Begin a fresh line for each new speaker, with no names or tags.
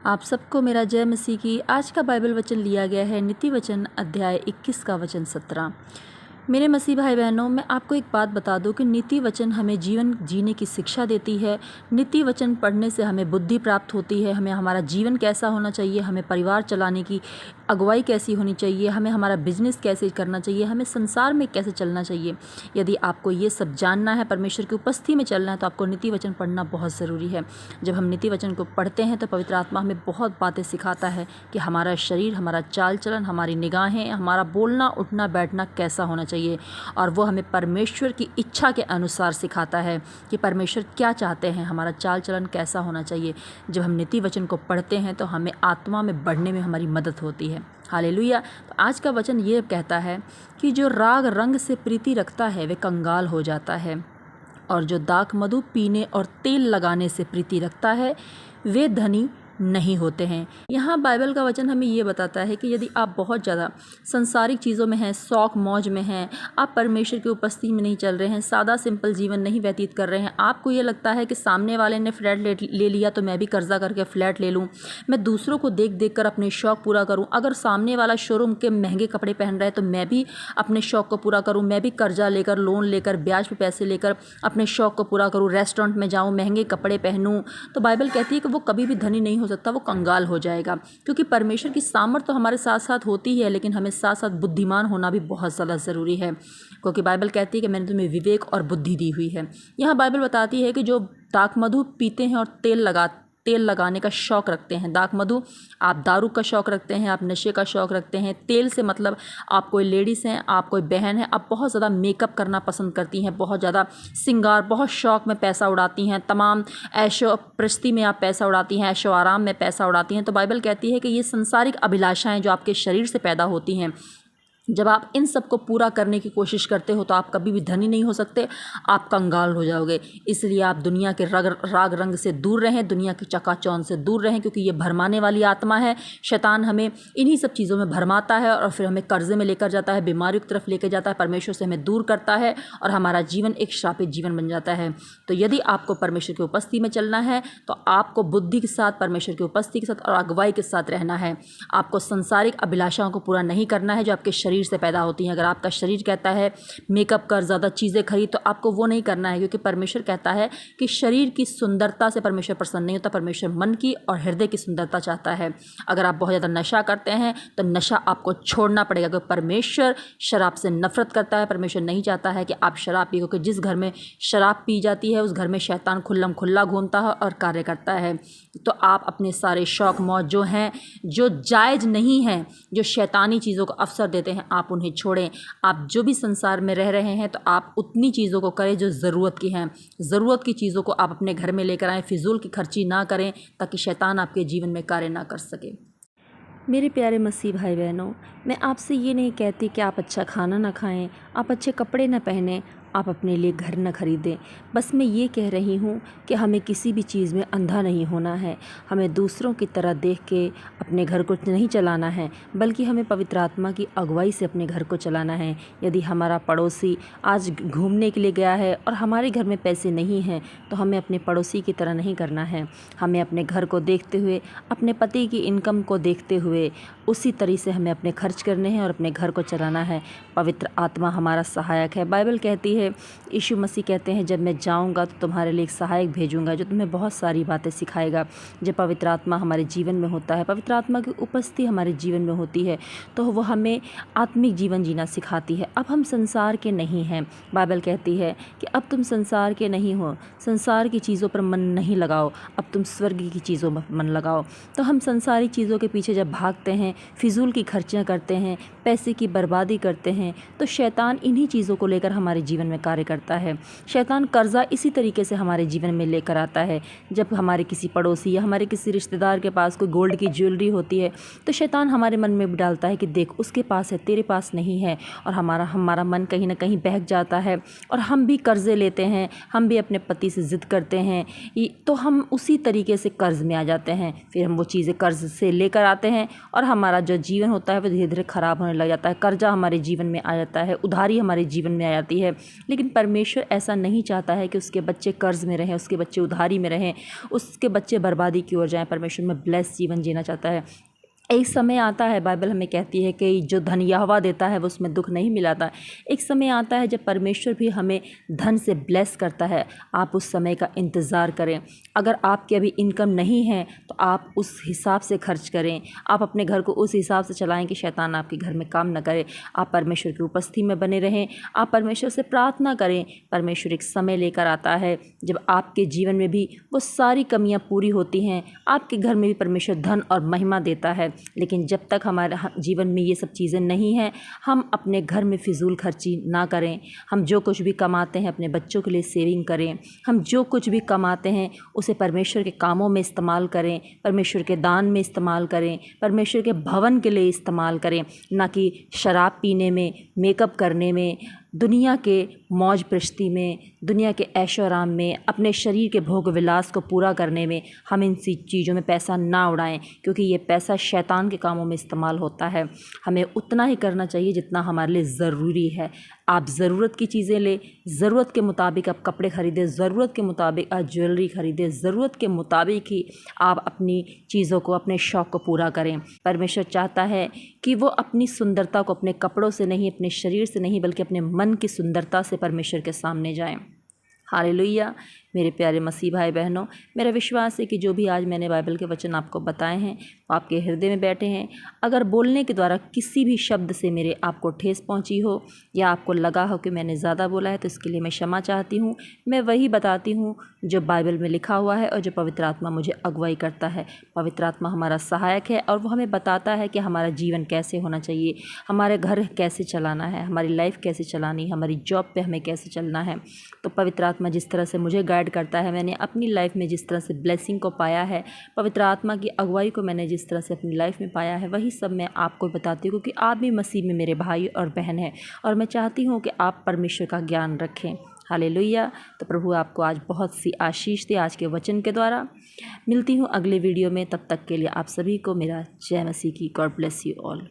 आप सबको मेरा जय मसीह की। आज का बाइबल वचन लिया गया है नीति वचन अध्याय 21 का वचन 17। मेरे मसीह भाई बहनों, मैं आपको एक बात बता दूं कि नीति वचन हमें जीवन जीने की शिक्षा देती है। नीति वचन पढ़ने से हमें बुद्धि प्राप्त होती है, हमें हमारा जीवन कैसा होना चाहिए, हमें परिवार चलाने की अगुवाई कैसी होनी चाहिए, हमें हमारा बिजनेस कैसे करना चाहिए, हमें संसार में कैसे चलना चाहिए। यदि आपको ये सब जानना है, परमेश्वर की उपस्थिति में चलना है, तो आपको नीति वचन पढ़ना बहुत ज़रूरी है। जब हम नीति वचन को पढ़ते हैं तो पवित्र आत्मा हमें बहुत बातें सिखाता है कि हमारा शरीर, हमारा चाल चलन, हमारी निगाहें, हमारा बोलना उठना बैठना कैसा होना चाहिए। और वो हमें परमेश्वर की इच्छा के अनुसार सिखाता है कि परमेश्वर क्या चाहते हैं, हमारा चाल चलन कैसा होना चाहिए। जब हम नीति वचन को पढ़ते हैं तो हमें आत्मा में बढ़ने में हमारी मदद होती है। हालेलुया। तो आज का वचन ये कहता है कि जो राग रंग से प्रीति रखता है वे कंगाल हो जाता है, और जो दाख मधु पीने और तेल लगाने से प्रीति रखता है वे धनी नहीं होते हैं। यहाँ बाइबल का वचन हमें ये बताता है कि यदि आप बहुत ज़्यादा संसारिक चीज़ों में हैं, शौक मौज में हैं, आप परमेश्वर की उपस्थिति में नहीं चल रहे हैं, सादा सिंपल जीवन नहीं व्यतीत कर रहे हैं, आपको ये लगता है कि सामने वाले ने फ्लैट ले लिया तो मैं भी कर्जा करके फ्लैट ले लूँ, मैं दूसरों को देख देख कर अपने शौक़ पूरा करूँ, अगर सामने वाला शोरूम के महंगे कपड़े पहन रहा है तो मैं भी अपने शौक़ को पूरा करूँ, मैं भी कर्जा लेकर, लोन लेकर, ब्याज पर पैसे लेकर अपने शौक़ को पूरा करूँ, रेस्टोरेंट में जाऊँ, महंगे कपड़े पहनूँ, तो बाइबल कहती है कि वो कभी भी धनी नहीं हो सकता, वो कंगाल हो जाएगा। क्योंकि परमेश्वर की सामर्थ तो हमारे साथ साथ होती है, लेकिन हमें साथ साथ बुद्धिमान होना भी बहुत ज़्यादा ज़रूरी है। क्योंकि बाइबल कहती है कि मैंने तुम्हें विवेक और बुद्धि दी हुई है। यहाँ बाइबल बताती है कि जो दाख मधु पीते हैं और तेल लगाने का शौक़ रखते हैं, दाख मधु आप दारू का शौक़ रखते हैं, आप नशे का शौक़ रखते हैं, तेल से मतलब आप कोई लेडीज़ हैं, आप कोई बहन है, आप बहुत ज़्यादा मेकअप करना पसंद करती हैं, बहुत ज़्यादा सिंगार, बहुत शौक़ में पैसा उड़ाती हैं, तमाम ऐशो प्रस्ती में आप पैसा उड़ाती हैं, ऐशो आराम में पैसा उड़ाती हैं। तो बाइबल कहती है कि ये संसारिक अभिलाषाएँ जो आपके शरीर से पैदा होती हैं, जब आप इन सब को पूरा करने की कोशिश करते हो तो आप कभी भी धनी नहीं हो सकते, आप कंगाल हो जाओगे। इसलिए आप दुनिया के राग रंग से दूर रहें, दुनिया की चकाचौंध से दूर रहें, क्योंकि ये भरमाने वाली आत्मा है। शैतान हमें इन्हीं सब चीज़ों में भरमाता है और फिर हमें कर्जे में लेकर जाता है, बीमारियों की तरफ लेकर जाता है, परमेश्वर से हमें दूर करता है और हमारा जीवन एक श्रापित जीवन बन जाता है। तो यदि आपको परमेश्वर की उपस्थिति में चलना है तो आपको बुद्धि के साथ, परमेश्वर की उपस्थिति के साथ और अगुवाई के साथ रहना है। आपको संसारिक अभिलाषाओं को पूरा नहीं करना है जो आपके शरीर से पैदा होती हैं। अगर आपका शरीर कहता है मेकअप कर, ज़्यादा चीज़ें खरीद, तो आपको वो नहीं करना है, क्योंकि परमेश्वर कहता है कि शरीर की सुंदरता से परमेश्वर प्रसन्न नहीं होता, परमेश्वर मन की और हृदय की सुंदरता चाहता है। अगर आप बहुत ज़्यादा नशा करते हैं तो नशा आपको छोड़ना पड़ेगा, क्योंकि परमेश्वर शराब से नफरत करता है। परमेश्वर नहीं चाहता है कि आप शराब पी, क्योंकि जिस घर में शराब पी जाती है उस घर में शैतान खुल्लम खुल्ला घूमता है और कार्य करता है। तो आप अपने सारे शौक़ मौज जो हैं, जो जायज़ नहीं हैं, जो शैतानी चीज़ों को अवसर देते हैं, आप उन्हें छोड़ें। आप जो भी संसार में रह रहे हैं तो आप उतनी चीज़ों को करें जो ज़रूरत की हैं। ज़रूरत की चीज़ों को आप अपने घर में लेकर आएँ, फिजूल की खर्ची ना करें, ताकि शैतान आपके जीवन में कार्य ना कर सके। मेरे प्यारे मसीह भाई बहनों, मैं आपसे ये नहीं कहती कि आप अच्छा खाना ना खाएं, आप अच्छे कपड़े ना पहनें, आप अपने लिए घर न खरीदें। बस मैं ये कह रही हूँ कि हमें किसी भी चीज़ में अंधा नहीं होना है। हमें दूसरों की तरह देख के अपने घर को नहीं चलाना है, बल्कि हमें पवित्र आत्मा की अगुवाई से अपने घर को चलाना है। यदि हमारा पड़ोसी आज घूमने के लिए गया है और हमारे घर में पैसे नहीं हैं, तो हमें अपने पड़ोसी की तरह नहीं करना है। हमें अपने घर को देखते हुए, अपने पति की इनकम को देखते हुए उसी तरह से हमें अपने खर्च करने हैं और अपने घर को चलाना है। पवित्र आत्मा हमारा सहायक है। बाइबल कहती है, यीशु मसीह कहते हैं, जब मैं जाऊंगा तो तुम्हारे लिए एक सहायक भेजूंगा जो तुम्हें बहुत सारी बातें सिखाएगा। जब पवित्र आत्मा हमारे जीवन में होता है, पवित्र आत्मा की उपस्थिति हमारे जीवन में होती है, तो वो हमें आत्मिक जीवन जीना सिखाती है। अब हम संसार के नहीं हैं। बाइबल कहती है कि अब तुम संसार के नहीं हो, संसार की चीज़ों पर मन नहीं लगाओ, अब तुम स्वर्ग की चीज़ों पर मन लगाओ। तो हम संसारी चीज़ों के पीछे जब भागते हैं, फिजूल की खर्चियाँ करते हैं, पैसे की बर्बादी करते हैं, तो शैतान इन्हीं चीज़ों को लेकर हमारे जीवन में कार्य करता है। शैतान कर्जा इसी तरीके से हमारे जीवन में लेकर आता है। जब हमारे किसी पड़ोसी या हमारे किसी रिश्तेदार के पास कोई गोल्ड की ज्वेलरी होती है, तो शैतान हमारे मन में भी डालता है कि देख उसके पास है, तेरे पास नहीं है, और हमारा मन कहीं ना कहीं बहक जाता है और हम भी कर्जे लेते हैं, हम भी अपने पति से ज़िद करते हैं, तो हम उसी तरीके से कर्ज में आ जाते हैं। फिर हम वो चीज़ें कर्ज से लेकर आते हैं और हमारा जो जीवन होता है वो धीरे धीरे ख़राब होने लग जाता है। कर्जा हमारे जीवन में आ जाता है, उधार उधारी हमारे जीवन में आ जाती है। लेकिन परमेश्वर ऐसा नहीं चाहता है कि उसके बच्चे कर्ज़ में रहें, उसके बच्चे उधारी में रहें, उसके बच्चे बर्बादी की ओर जाएं। परमेश्वर में ब्लेस जीवन जीना चाहता है। एक समय आता है, बाइबल हमें कहती है कि जो धन यहोवा देता है वो उसमें दुख नहीं मिलाता। एक समय आता है जब परमेश्वर भी हमें धन से ब्लेस करता है। आप उस समय का इंतज़ार करें। अगर आपकी अभी इनकम नहीं है तो आप उस हिसाब से खर्च करें। आप अपने घर को उस हिसाब से चलाएं कि शैतान आपके घर में काम न करे। आप परमेश्वर की उपस्थिति में बने रहें। आप परमेश्वर से प्रार्थना करें। परमेश्वर एक समय लेकर आता है जब आपके जीवन में भी वो सारी कमियाँ पूरी होती हैं। आपके घर में भी परमेश्वर धन और महिमा देता है। लेकिन जब तक हमारे जीवन में ये सब चीज़ें नहीं हैं, हम अपने घर में फिजूल खर्ची ना करें। हम जो कुछ भी कमाते हैं अपने बच्चों के लिए सेविंग करें। हम जो कुछ भी कमाते हैं उसे परमेश्वर के कामों में इस्तेमाल करें, परमेश्वर के दान में इस्तेमाल करें, परमेश्वर के भवन के लिए इस्तेमाल करें, ना कि शराब पीने में, मेकअप करने में, दुनिया के मौज प्रस्ती में, दुनिया के ऐशो आराम में, अपने शरीर के भोग विलास को पूरा करने में। हम इन सी चीज़ों में पैसा ना उड़ाएं, क्योंकि ये पैसा शैतान के कामों में इस्तेमाल होता है। हमें उतना ही करना चाहिए जितना हमारे लिए ज़रूरी है। आप ज़रूरत की चीज़ें लें, ज़रूरत के मुताबिक आप कपड़े ख़रीदें, ज़रूरत के मुताबिक आप ज्वेलरी ख़रीदें, ज़रूरत के मुताबिक ही आप अपनी चीज़ों को, अपने शौक़ को पूरा करें। परमेश्वर चाहता है कि वो अपनी सुंदरता को अपने कपड़ों से नहीं, अपने शरीर से नहीं, बल्कि अपने मन की सुंदरता से परमेश्वर के सामने जाएं। हालेलुया। मेरे प्यारे मसीह भाई बहनों, मेरा विश्वास है कि जो भी आज मैंने बाइबल के वचन आपको बताए हैं वो आपके हृदय में बैठे हैं। अगर बोलने के द्वारा किसी भी शब्द से मेरे आपको ठेस पहुंची हो या आपको लगा हो कि मैंने ज़्यादा बोला है तो इसके लिए मैं क्षमा चाहती हूँ। मैं वही बताती हूँ जो बाइबल में लिखा हुआ है और जो पवित्र आत्मा मुझे अगुवाई करता है। पवित्र आत्मा हमारा सहायक है और वो हमें बताता है कि हमारा जीवन कैसे होना चाहिए, हमारे घर कैसे चलाना है, हमारी लाइफ कैसे चलानी है, हमारी जॉब पे हमें कैसे चलना है। तो पवित्र आत्मा जिस तरह से मुझे गाइड करता है, मैंने अपनी लाइफ में जिस तरह से ब्लेसिंग को पाया है, पवित्र आत्मा की अगुवाई को मैंने जिस तरह से अपनी लाइफ में पाया है, वही सब मैं आपको बताती हूँ, क्योंकि आप भी मसीह में मेरे भाई और बहन हैं और मैं चाहती हूँ कि आप परमेश्वर का ज्ञान रखें। हालेलुया। तो प्रभु आपको आज बहुत सी आशीष दे आज के वचन के द्वारा। मिलती हूँ अगले वीडियो में, तब तक के लिए आप सभी को मेरा जय मसीह की। God bless you all.